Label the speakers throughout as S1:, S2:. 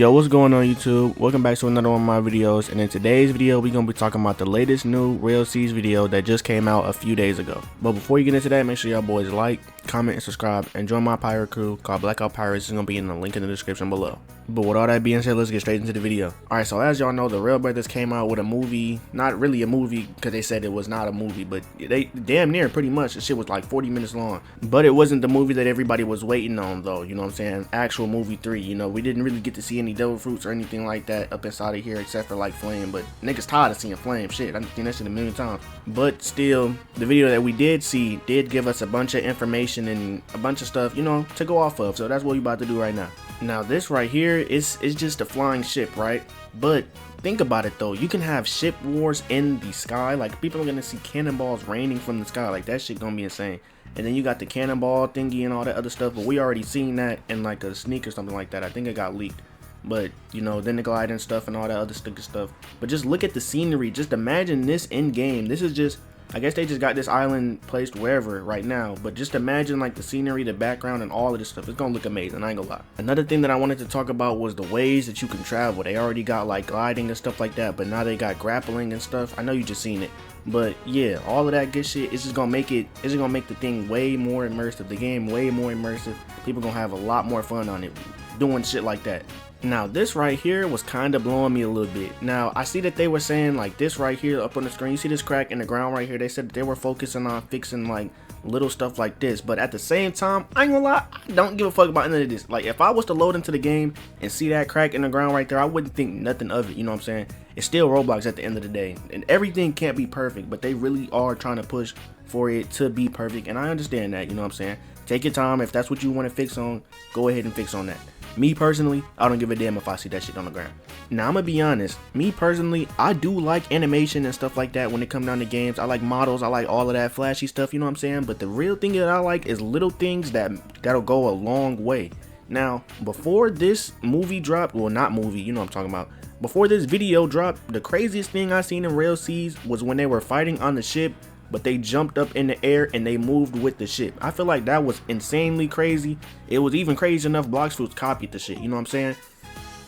S1: Yo, what's going on YouTube? Welcome back to another one of my videos, and in today's video we're going to be talking about the latest new Rell Seas video that just came out a few days ago. But before you get into that, make sure y'all boys like, comment, and subscribe, and join my pirate crew called Blackout Pirates. It's going to be in the link in the description below. But with all that being said, let's get straight into the video. Alright, so as y'all know, the Rell brothers came out with a movie, not really a movie because they said it was not a movie, but they damn near pretty much, the shit was like 40 minutes long. But it wasn't the movie that everybody was waiting on though, you know what I'm saying? Actual movie 3, you know, we didn't really get to see any devil fruits or anything like that up inside of here except for like Flame, but niggas tired of seeing Flame, shit, I've seen that shit a million times. But still, the video that we did see did give us a bunch of information and a bunch of stuff, you know, to go off of, so that's what we about to do right now. Now this right here is just a flying ship, right? But think about it though, you can have ship wars in the sky, like people are gonna see cannonballs raining from the sky, like that shit gonna be insane. And then you got the cannonball thingy and all that other stuff, but we already seen that in like a sneak or something like that. I think it got leaked. But you know, then the glide and stuff and all that other sticker stuff. But just look at the scenery, just imagine this in game. This is just, I guess they just got this island placed wherever right now, but just imagine like the scenery, the background, and all of this stuff. It's gonna look amazing, I ain't gonna lie. Another thing that I wanted to talk about was the ways that you can travel. They already got like gliding and stuff like that, but now they got grappling and stuff. I know you just seen it, but yeah, all of that good shit is just gonna make it, it's gonna make the thing way more immersive, the game way more immersive. People gonna have a lot more fun on it doing shit like that. Now this right here was kind of blowing me a little bit. Now I see that they were saying like this right here up on the screen, you see this crack in the ground right here, they said that they were focusing on fixing like little stuff like this, but at the same time, I ain't gonna lie, I don't give a fuck about any of this. Like if I was to load into the game and see that crack in the ground right there, I wouldn't think nothing of it, you know what I'm saying? It's still Roblox at the end of the day, and everything can't be perfect, but they really are trying to push for it to be perfect, and I understand that, you know what I'm saying? Take your time. If that's what you want to fix on, go ahead and fix on that. Me personally, I don't give a damn if I see that shit on the ground. Now I'm gonna be honest, me personally, I do like animation and stuff like that when it comes down to games. I like models, I like all of that flashy stuff, you know what I'm saying? But the real thing that I like is little things that'll go a long way. Now, before this movie dropped, well not movie, you know what I'm talking about. Before this video dropped, the craziest thing I seen in Rell Seas was when they were fighting on the ship, but they jumped up in the air and they moved with the ship. I feel like that was insanely crazy. It was even crazy enough Blox Fruits copied the shit, you know what I'm saying?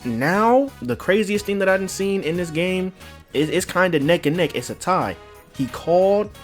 S1: Now, the craziest thing that I done seen in this game is kind of neck and neck. It's a tie. He called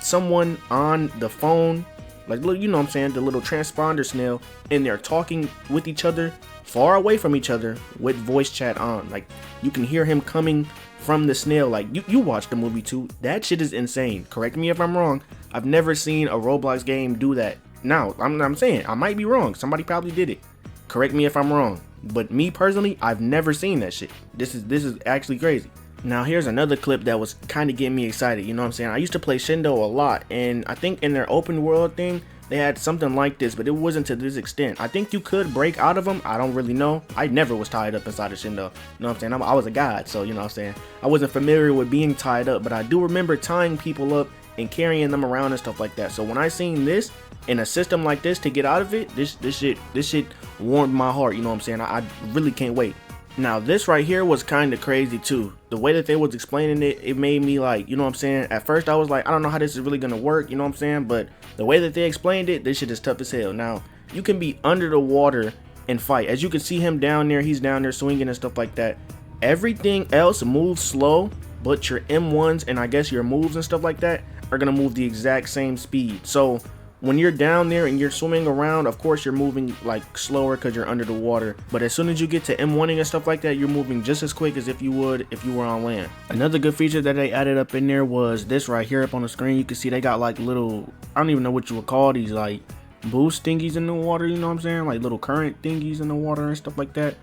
S1: someone on the phone, like, you know what I'm saying, the little transponder snail, and they're talking with each other, far away from each other, with voice chat on. Like, you can hear him coming from the snail. Like you watched the movie too, that shit is insane. Correct me if I'm wrong, I've never seen a Roblox game do that. Now I'm saying I might be wrong, somebody probably did it, correct me if I'm wrong, but me personally, I've never seen that shit. This is actually crazy. Now here's another clip that was kind of getting me excited, you know what I'm saying? I used to play Shindo a lot, and I think in their open world thing they had something like this, but it wasn't to this extent. I think you could break out of them, I don't really know. I never was tied up inside of Shindo, you know what I'm saying? I was a god, so you know what I'm saying, I wasn't familiar with being tied up, but I do remember tying people up and carrying them around and stuff like that. So when I seen this in a system like this to get out of it, this shit warmed my heart, you know what I'm saying? I really can't wait. Now this right here was kind of crazy too. The way that they was explaining it, it made me like, you know what I'm saying, at first I was like, I don't know how this is really gonna work, you know what I'm saying, but the way that they explained it, this shit is tough as hell. Now you can be under the water and fight. As you can see him down there, he's down there swinging and stuff like that. Everything else moves slow, but your M1s and I guess your moves and stuff like that are gonna move the exact same speed. So when you're down there and you're swimming around, of course you're moving like slower because you're under the water, but as soon as you get to M1ing and stuff like that, you're moving just as quick as if you would if you were on land. Another good feature that they added up in there was this right here up on the screen. You can see they got like little, I don't even know what you would call these, like boost thingies in the water, you know what I'm saying, like little current thingies in the water and stuff like that.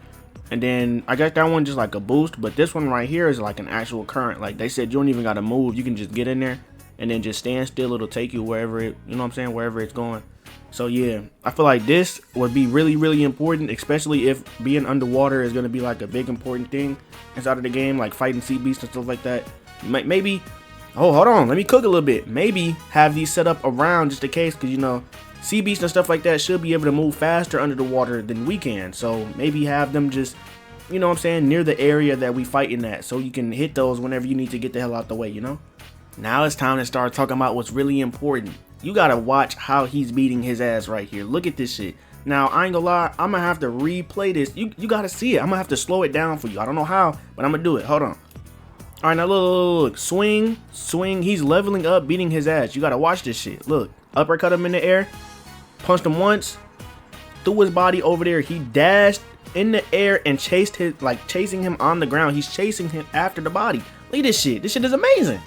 S1: And then I got that one just like a boost, but this one right here is like an actual current. Like they said, you don't even gotta move, you can just get in there and then just stand still. It'll take you wherever it, you know what I'm saying, wherever it's going. So yeah, I feel like this would be really important, especially if being underwater is going to be like a big important thing inside of the game, like fighting sea beasts and stuff like that. Maybe, oh hold on, let me cook a little bit, maybe have these set up around just in case, because you know sea beasts and stuff like that should be able to move faster under the water than we can. So maybe have them just, you know what I'm saying, near the area that we fighting at, so you can hit those whenever you need to get the hell out the way, you know. Now it's time to start talking about what's really important. You gotta watch how he's beating his ass right here. Look at this shit. Now, I ain't gonna lie, I'm gonna have to replay this. You gotta see it. I'm gonna have to slow it down for you. I don't know how, but I'm gonna do it. Hold on. All right, now look. Swing. He's leveling up, beating his ass. You gotta watch this shit. Look, uppercut him in the air, punched him once, threw his body over there. He dashed in the air and chasing him on the ground. He's chasing him after the body. Look at this shit. This shit is amazing.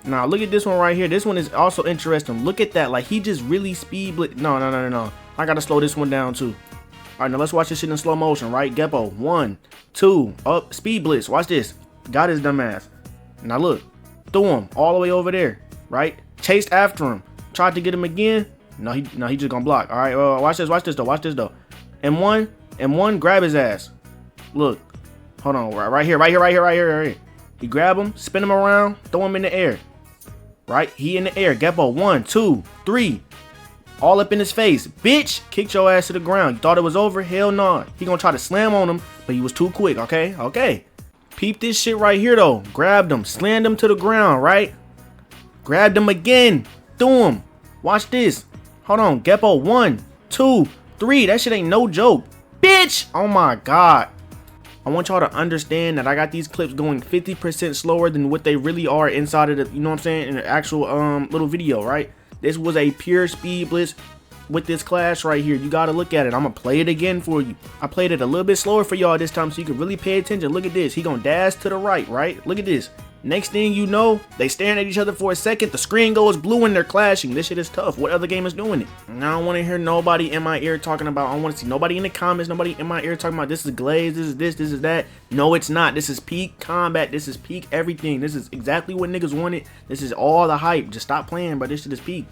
S1: Now look at this one right here. This one is also interesting. Look at that. Like, he just really speed blitz. No. I gotta slow this one down too. All right, now let's watch this shit in slow motion, right? Geppo, 1, 2, up, speed blitz. Watch this. Got his dumb ass. Now look, threw him all the way over there, right? Chased after him. Tried to get him again. No, he just gonna block. All right, watch this though. And one, grab his ass. Look, hold on, right here. He grab him, spin him around, throw him in the air. Right, he in the air. Geppo, 1, 2, 3. All up in his face. Bitch, kicked your ass to the ground. You thought it was over? Hell no. He gonna try to slam on him, but he was too quick, okay? Peep this shit right here, though. Grabbed him, slammed him to the ground, right? Grabbed him again, threw him. Watch this. Hold on, Geppo, 1, 2, 3. That shit ain't no joke. Bitch, oh my God. I want y'all to understand that I got these clips going 50% slower than what they really are inside of the, you know what I'm saying, in the actual little video, right? This was a pure speed blitz with this class right here. You gotta look at it. I'm gonna play it again for you. I played it a little bit slower for y'all this time so you can really pay attention. Look at this. He gonna dash to the right? Look at this. Next thing you know, they staring at each other for a second. The screen goes blue and they're clashing. This shit is tough. What other game is doing it? And I don't want to hear nobody in my ear talking about, I don't want to see nobody in the comments, nobody in my ear talking about this is glaze, this is this is that. No, it's not. This is peak combat. This is peak everything. This is exactly what niggas wanted. This is all the hype. Just stop playing, but this shit is peak.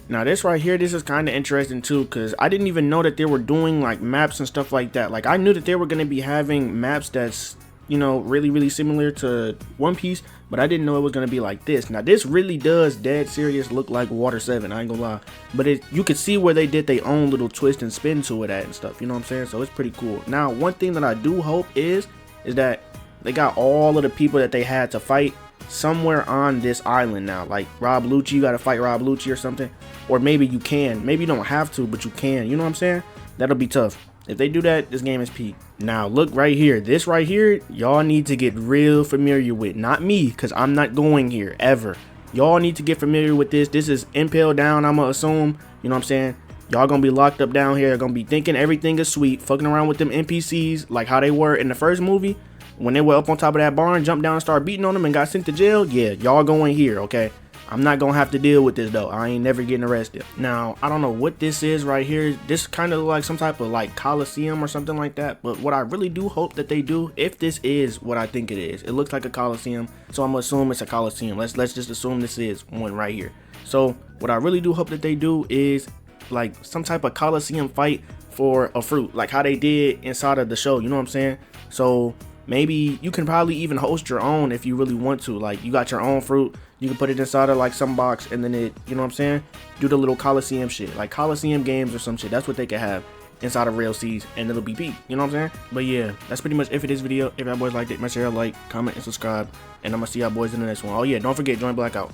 S1: Now this right here, this is kind of interesting too, because I didn't even know that they were doing like maps and stuff like that. Like, I knew that they were going to be having maps that's, you know, really similar to One Piece, but I didn't know it was going to be like this. Now this really does dead serious look like Water 7, I ain't gonna lie, but you could see where they did their own little twist and spin to it at and stuff, you know what I'm saying? So it's pretty cool. Now one thing that I do hope is that they got all of the people that they had to fight somewhere on this island now. Like Rob Lucci, you gotta fight Rob Lucci or something, or maybe you can, maybe you don't have to, but you can, you know what I'm saying? That'll be tough. If they do that, this game is peak. Now look right here, this right here, y'all need to get real familiar with. Not me, because I'm not going here ever. Y'all need to get familiar with this. This is impale down, I'm gonna assume, you know what I'm saying? Y'all gonna be locked up down here, gonna be thinking everything is sweet, fucking around with them NPCs like how they were in the first movie when they were up on top of that barn, jumped down and started beating on them and got sent to jail. Yeah, y'all going here, okay? I'm not gonna have to deal with this though. I ain't never getting arrested. Now, I don't know what this is right here. This kind of like some type of like Coliseum or something like that. But what I really do hope that they do, if this is what I think it is, it looks like a Coliseum, so I'm gonna assume it's a Coliseum. Let's just assume this is one right here. So what I really do hope that they do is like some type of Coliseum fight for a fruit, like how they did inside of the show, you know what I'm saying? So maybe you can probably even host your own if you really want to. Like, you got your own fruit, you can put it inside of like some box, and then it, you know what I'm saying, do the little Coliseum shit, like Coliseum games or some shit. That's what they could have inside of Rell Seas, and it'll be peak, you know what I'm saying? But yeah, that's pretty much it for this video. If y'all boys liked it, make sure y'all like, comment, and subscribe, and I'm gonna see y'all boys in the next one. Oh yeah, don't forget, join Blackout.